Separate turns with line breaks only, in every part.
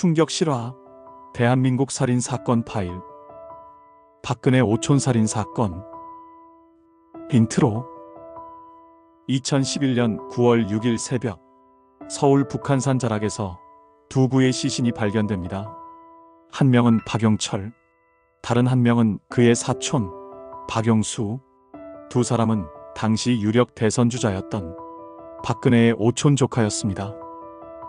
충격 실화. 대한민국 살인 사건 파일. 박근혜 오촌 살인 사건. 인트로. 2011년 9월 6일 새벽, 서울 북한산 자락에서 두 구의 시신이 발견됩니다. 한 명은 박영철, 다른 한 명은 그의 사촌 박영수. 두 사람은 당시 유력 대선 주자였던 박근혜의 오촌 조카였습니다.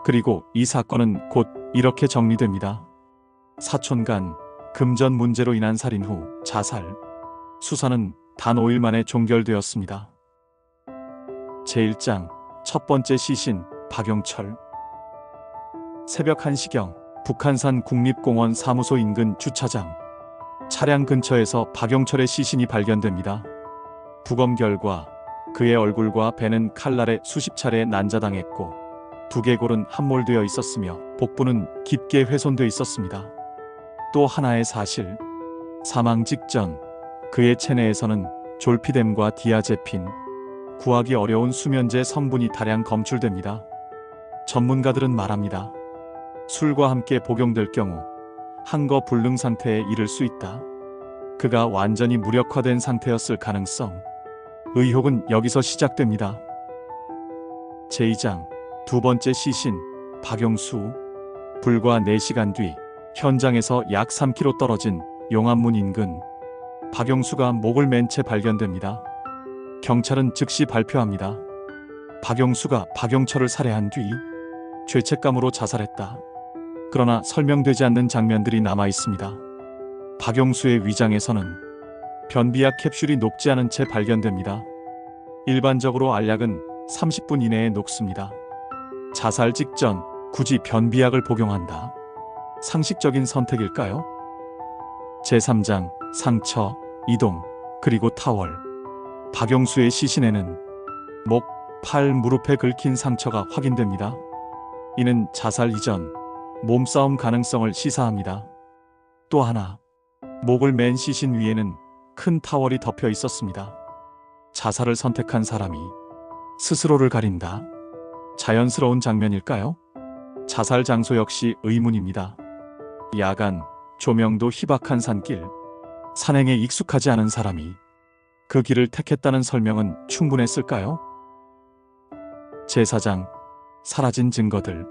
그리고 이 사건은 곧 이렇게 정리됩니다. 사촌 간 금전 문제로 인한 살인 후 자살. 수사는 단 5일 만에 종결되었습니다. 제1장 첫 번째 시신 박영철. 새벽 1시경 북한산 국립공원 사무소 인근 주차장. 차량 근처에서 박영철의 시신이 발견됩니다. 부검 결과 그의 얼굴과 배는 칼날에 수십 차례 난자당했고 두개골은 함몰되어 있었으며 복부는 깊게 훼손돼 있었습니다. 또 하나의 사실, 사망 직전 그의 체내에서는 졸피뎀과 디아제핀, 구하기 어려운 수면제 성분이 다량 검출됩니다. 전문가들은 말합니다. 술과 함께 복용될 경우 항거 불능 상태에 이를 수 있다. 그가 완전히 무력화된 상태였을 가능성. 의혹은 여기서 시작됩니다. 제2장 두 번째 시신 박영수. 불과 4시간 뒤 현장에서 약 3km 떨어진 용암문 인근, 박영수가 목을 맨 채 발견됩니다. 경찰은 즉시 발표합니다. 박영수가 박영철을 살해한 뒤 죄책감으로 자살했다. 그러나 설명되지 않는 장면들이 남아 있습니다. 박영수의 위장에서는 변비약 캡슐이 녹지 않은 채 발견됩니다. 일반적으로 알약은 30분 이내에 녹습니다. 자살 직전 굳이 변비약을 복용한다. 상식적인 선택일까요? 제3장 상처, 이동, 그리고 타월. 박영수의 시신에는 목, 팔, 무릎에 긁힌 상처가 확인됩니다. 이는 자살 이전 몸싸움 가능성을 시사합니다. 또 하나, 목을 맨 시신 위에는 큰 타월이 덮여 있었습니다. 자살을 선택한 사람이 스스로를 가린다. 자연스러운 장면일까요? 자살 장소 역시 의문입니다. 야간, 조명도 희박한 산길. 산행에 익숙하지 않은 사람이 그 길을 택했다는 설명은 충분했을까요? 제4장 사라진 증거들.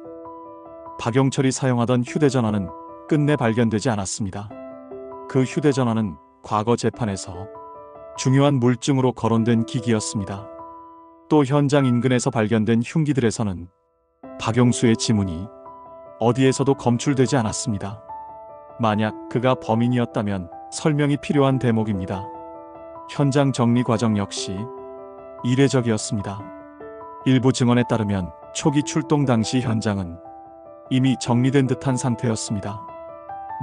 박영철이 사용하던 휴대전화는 끝내 발견되지 않았습니다. 그 휴대전화는 과거 재판에서 중요한 물증으로 거론된 기기였습니다. 또 현장 인근에서 발견된 흉기들에서는 박영수의 지문이 어디에서도 검출되지 않았습니다. 만약 그가 범인이었다면 설명이 필요한 대목입니다. 현장 정리 과정 역시 이례적이었습니다. 일부 증언에 따르면 초기 출동 당시 현장은 이미 정리된 듯한 상태였습니다.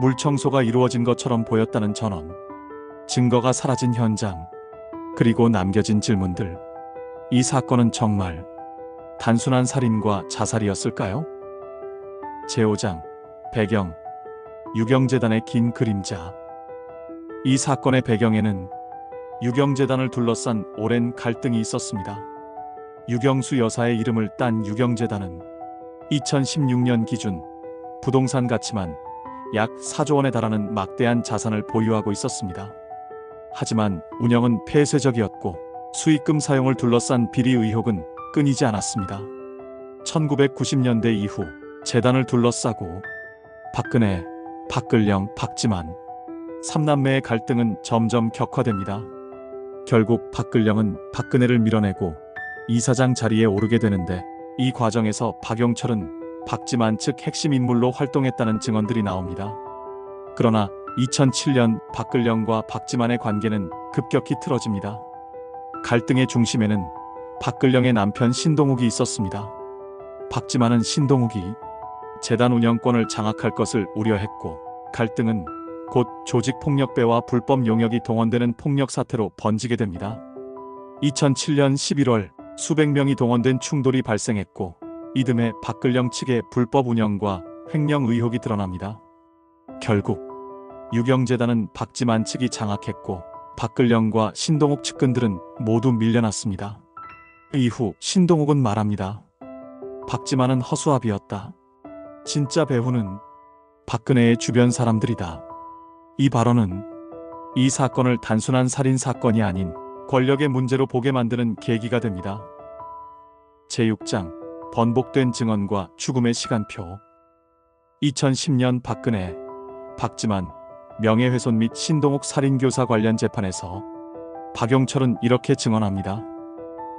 물 청소가 이루어진 것처럼 보였다는 전원, 증거가 사라진 현장, 그리고 남겨진 질문들. 이 사건은 정말 단순한 살인과 자살이었을까요? 제5장 배경 유경재단의 긴 그림자. 이 사건의 배경에는 유경재단을 둘러싼 오랜 갈등이 있었습니다. 유경수 여사의 이름을 딴 유경재단은 2016년 기준 부동산 가치만 약 4조 원에 달하는 막대한 자산을 보유하고 있었습니다. 하지만 운영은 폐쇄적이었고 수익금 사용을 둘러싼 비리 의혹은 끊이지 않았습니다. 1990년대 이후 재단을 둘러싸고 박근혜, 박근령, 박지만 3남매의 갈등은 점점 격화됩니다. 결국 박근령은 박근혜를 밀어내고 이사장 자리에 오르게 되는데, 이 과정에서 박영철은 박지만 측 핵심 인물로 활동했다는 증언들이 나옵니다. 그러나 2007년 박근령과 박지만의 관계는 급격히 틀어집니다. 갈등의 중심에는 박근령의 남편 신동욱이 있었습니다. 박지만은 신동욱이 재단 운영권을 장악할 것을 우려했고, 갈등은 곧 조직폭력배와 불법 용역이 동원되는 폭력 사태로 번지게 됩니다. 2007년 11월 수백 명이 동원된 충돌이 발생했고, 이듬해 박근령 측의 불법 운영과 횡령 의혹이 드러납니다. 결국 유경재단은 박지만 측이 장악했고, 박근령과 신동욱 측근들은 모두 밀려났습니다. 이후 신동욱은 말합니다. 박지만은 허수아비였다. 진짜 배후는 박근혜의 주변 사람들이다. 이 발언은 이 사건을 단순한 살인 사건이 아닌 권력의 문제로 보게 만드는 계기가 됩니다. 제6장 번복된 증언과 죽음의 시간표. 2010년 박근혜, 박지만 명예훼손 및 신동욱 살인교사 관련 재판에서 박용철은 이렇게 증언합니다.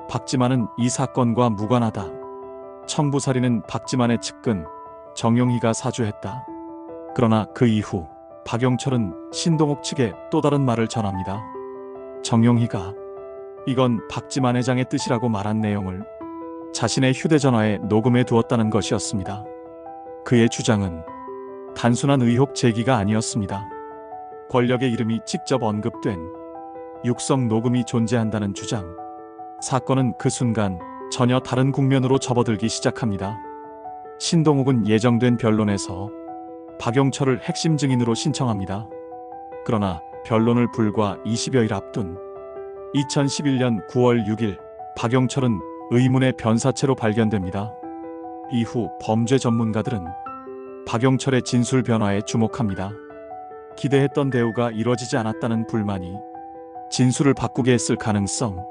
박지만은 이 사건과 무관하다. 청부살인은 박지만의 측근 정용희가 사주했다. 그러나 그 이후 박용철은 신동욱 측에 또 다른 말을 전합니다. 정용희가 이건 박지만 회장의 뜻이라고 말한 내용을 자신의 휴대전화에 녹음해 두었다는 것이었습니다. 그의 주장은 단순한 의혹 제기가 아니었습니다. 권력의 이름이 직접 언급된 육성 녹음이 존재한다는 주장. 사건은 그 순간 전혀 다른 국면으로 접어들기 시작합니다. 신동욱은 예정된 변론에서 박용철을 핵심 증인으로 신청합니다. 그러나 변론을 불과 20여일 앞둔 2011년 9월 6일 박용철은 의문의 변사체로 발견됩니다. 이후 범죄 전문가들은 박용철의 진술 변화에 주목합니다. 기대했던 대우가 이뤄지지 않았다는 불만이 진술을 바꾸게 했을 가능성,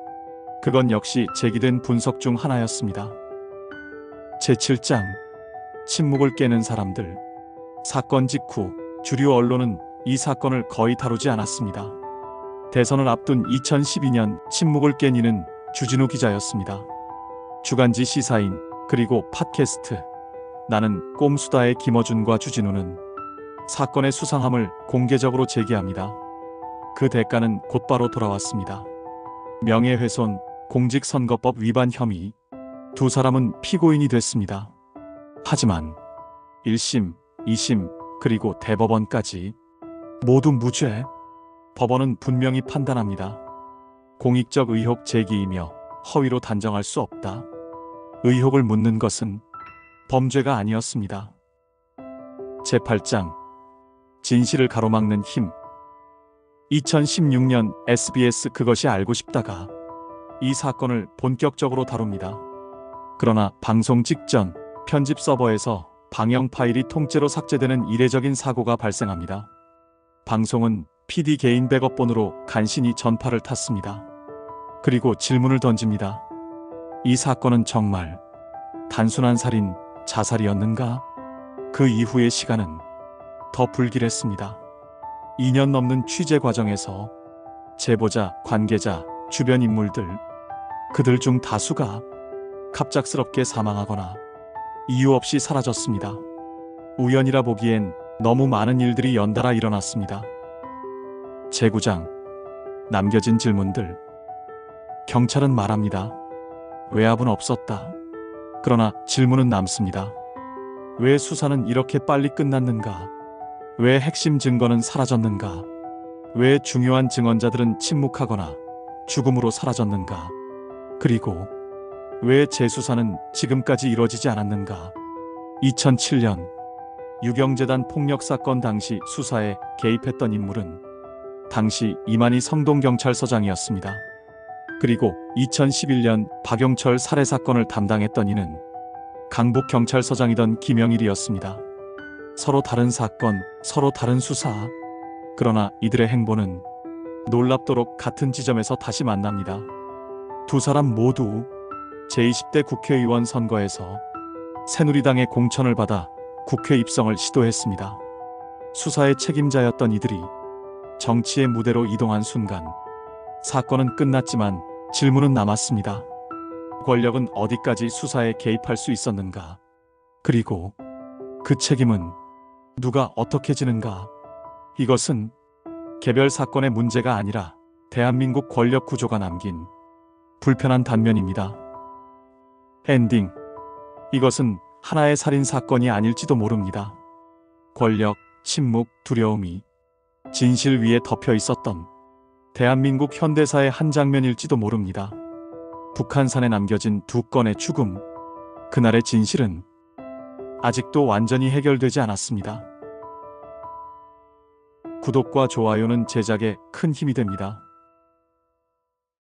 그건 역시 제기된 분석 중 하나였습니다. 제7장 침묵을 깨는 사람들. 사건 직후 주류 언론은 이 사건을 거의 다루지 않았습니다. 대선을 앞둔 2012년 침묵을 깬 이는 주진우 기자였습니다. 주간지 시사인 그리고 팟캐스트 나는 꼼수다의 김어준과 주진우는 사건의 수상함을 공개적으로 제기합니다. 그 대가는 곧바로 돌아왔습니다. 명예훼손, 공직선거법 위반 혐의. 두 사람은 피고인이 됐습니다. 하지만 1심, 2심, 그리고 대법원까지 모두 무죄. 법원은 분명히 판단합니다. 공익적 의혹 제기이며 허위로 단정할 수 없다. 의혹을 묻는 것은 범죄가 아니었습니다. 제8장 진실을 가로막는 힘. 2016년 SBS 그것이 알고 싶다가 이 사건을 본격적으로 다룹니다. 그러나 방송 직전 편집 서버에서 방영 파일이 통째로 삭제되는 이례적인 사고가 발생합니다. 방송은 PD 개인 백업본으로 간신히 전파를 탔습니다. 그리고 질문을 던집니다. 이 사건은 정말 단순한 살인, 자살이었는가? 그 이후의 시간은 더 불길했습니다. 2년 넘는 취재 과정에서 제보자, 관계자, 주변 인물들, 그들 중 다수가 갑작스럽게 사망하거나 이유 없이 사라졌습니다. 우연이라 보기엔 너무 많은 일들이 연달아 일어났습니다. 제9장 남겨진 질문들. 경찰은 말합니다. 외압은 없었다. 그러나 질문은 남습니다. 왜 수사는 이렇게 빨리 끝났는가? 왜 핵심 증거는 사라졌는가? 왜 중요한 증언자들은 침묵하거나 죽음으로 사라졌는가? 그리고 왜 재수사는 지금까지 이뤄지지 않았는가? 2007년 유경재단 폭력사건 당시 수사에 개입했던 인물은 당시 이만희 성동경찰서장이었습니다. 그리고 2011년 박용철 살해사건을 담당했던 이는 강북경찰서장이던 김영일이었습니다. 서로 다른 사건, 서로 다른 수사. 그러나 이들의 행보는 놀랍도록 같은 지점에서 다시 만납니다. 두 사람 모두 제20대 국회의원 선거에서 새누리당의 공천을 받아 국회 입성을 시도했습니다. 수사의 책임자였던 이들이 정치의 무대로 이동한 순간 사건은 끝났지만 질문은 남았습니다. 권력은 어디까지 수사에 개입할 수 있었는가? 그리고 그 책임은 누가 어떻게 지는가? 이것은 개별 사건의 문제가 아니라 대한민국 권력 구조가 남긴 불편한 단면입니다. 엔딩. 이것은 하나의 살인 사건이 아닐지도 모릅니다. 권력, 침묵, 두려움이 진실 위에 덮여 있었던 대한민국 현대사의 한 장면일지도 모릅니다. 북한산에 남겨진 두 건의 죽음. 그날의 진실은 아직도 완전히 해결되지 않았습니다. 구독과 좋아요는 제작에 큰 힘이 됩니다.